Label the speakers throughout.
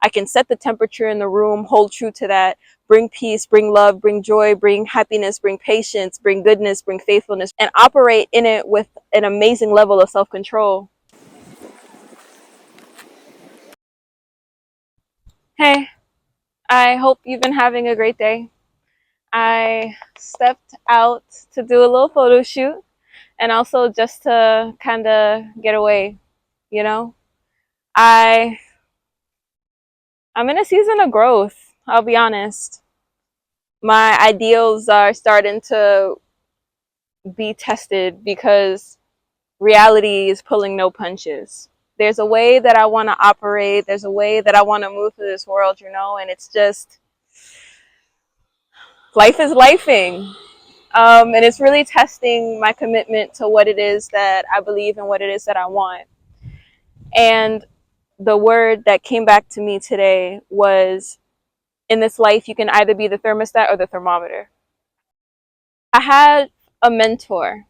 Speaker 1: I can set the temperature in the room, hold true to that, bring peace, bring love, bring joy, bring happiness, bring patience, bring goodness, bring faithfulness, and operate in it with an amazing level of self-control. Hey, I hope you've been having a great day. I stepped out to do a little photo shoot and also just to kind of get away, you know? I I'm in a season of growth, I'll be honest. My ideals are starting to be tested because reality is pulling no punches. There's a way that I want to operate, there's a way that I want to move through this world, and it's just life is lifing. And it's really testing my commitment to what it is that I believe and what it is that I want. And the word that came back to me today was, in this life, you can either be the thermostat or the thermometer. I had a mentor.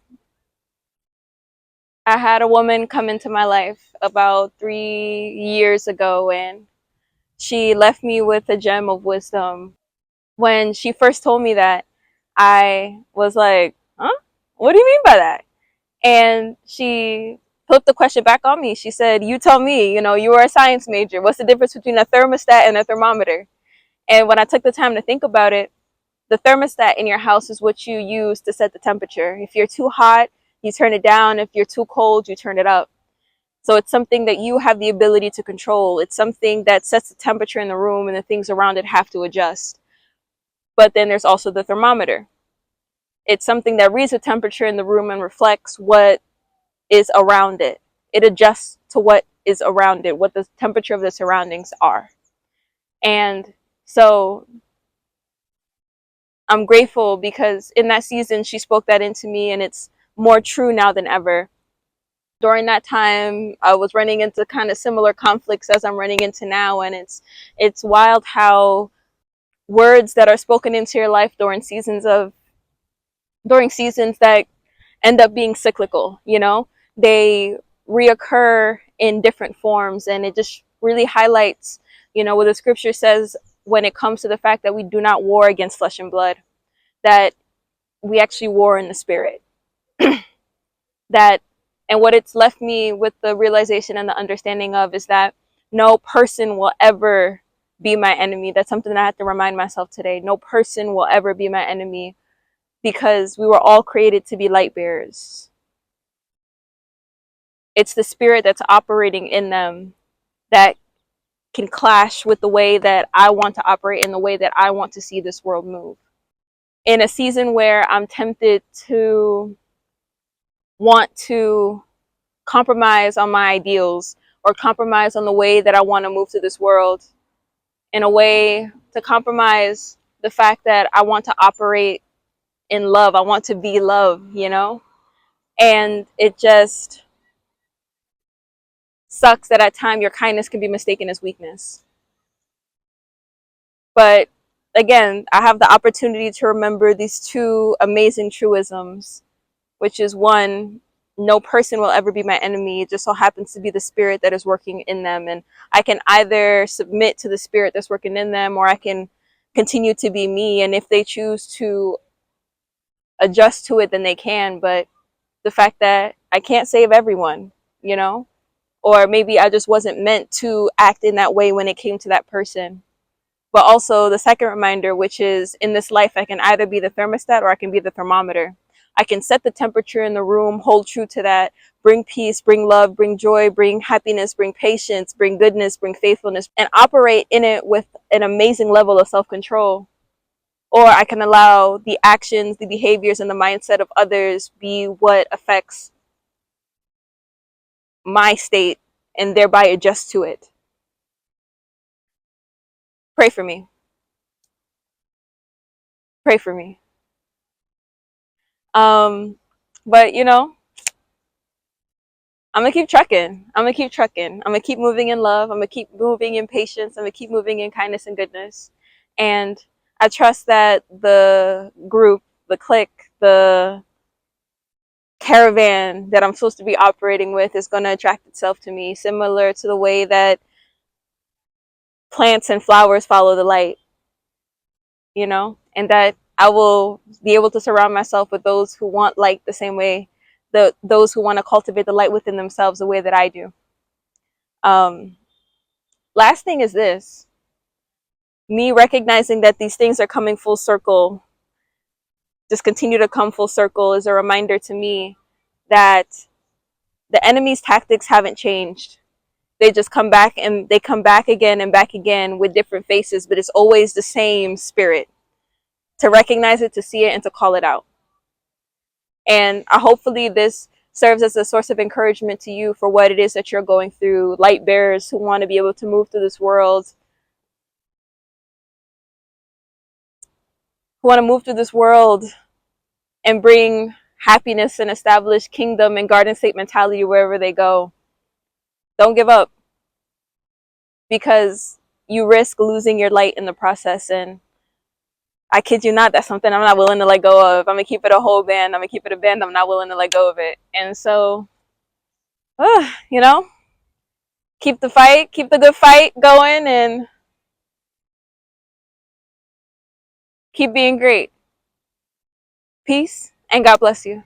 Speaker 1: I had a woman come into my life about 3 years ago, and she left me with a gem of wisdom. When she first told me that, I was like, huh? What do you mean by that? And she flipped the question back on me. She said, you tell me, you were a science major. What's the difference between a thermostat and a thermometer? And when I took the time to think about it, the thermostat in your house is what you use to set the temperature. If you're too hot, you turn it down. If you're too cold, you turn it up. So it's something that you have the ability to control. It's something that sets the temperature in the room, and the things around it have to adjust. But then there's also the thermometer. It's something that reads the temperature in the room and reflects what is around it. It adjusts to what is around it, what the temperature of the surroundings are. And so I'm grateful because in that season, she spoke that into me, and it's more true now than ever. During that time, I was running into kind of similar conflicts as I'm running into now, and it's wild how words that are spoken into your life during seasons that end up being cyclical, they reoccur in different forms, and it just really highlights, what the scripture says when it comes to the fact that we do not war against flesh and blood, that we actually war in the spirit. That and what it's left me with the realization and the understanding of is that no person will ever be my enemy. That's something that I have to remind myself today. No person will ever be my enemy, because we were all created to be light bearers. It's the spirit that's operating in them that can clash with the way that I want to operate and the way that I want to see this world move. In a season where I'm tempted to want to compromise on my ideals or compromise on the way that I want to move through this world, in a way to compromise the fact that I want to operate in love. I want to be love. And it just sucks that at times your kindness can be mistaken as weakness. But again, I have the opportunity to remember these two amazing truisms, which is one, no person will ever be my enemy. It just so happens to be the spirit that is working in them. And I can either submit to the spirit that's working in them, or I can continue to be me. And if they choose to adjust to it, then they can. But the fact that I can't save everyone, or maybe I just wasn't meant to act in that way when it came to that person. But also the second reminder, which is, in this life, I can either be the thermostat or I can be the thermometer. I can set the temperature in the room, hold true to that, bring peace, bring love, bring joy, bring happiness, bring patience, bring goodness, bring faithfulness, and operate in it with an amazing level of self-control. Or I can allow the actions, the behaviors, and the mindset of others be what affects my state and thereby adjust to it. Pray for me. Pray for me. But I'm gonna keep trucking. I'm gonna keep trucking. I'm gonna keep moving in love. I'm gonna keep moving in patience. I'm gonna keep moving in kindness and goodness. And I trust that the group, the clique, the caravan that I'm supposed to be operating with is gonna attract itself to me, similar to the way that plants and flowers follow the light, you know, and that I will be able to surround myself with those who want light the same way, those who want to cultivate the light within themselves the way that I do. Um, Last thing is this: me recognizing that these things are coming full circle, just continue to come full circle, is a reminder to me that the enemy's tactics haven't changed. They just come back, and they come back again and back again with different faces, but it's always the same spirit. To recognize it, to see it, and to call it out. And hopefully this serves as a source of encouragement to you for what it is that you're going through. Light bearers who want to be able to move through this world, who want to move through this world and bring happiness and establish kingdom and garden state mentality wherever they go. Don't give up, because you risk losing your light in the process. And I kid you not, that's something I'm not willing to let go of. I'm gonna keep it a whole band. I'm gonna keep it a band. I'm not willing to let go of it. And so, you know, keep the fight, keep the good fight going, and keep being great. Peace, and God bless you.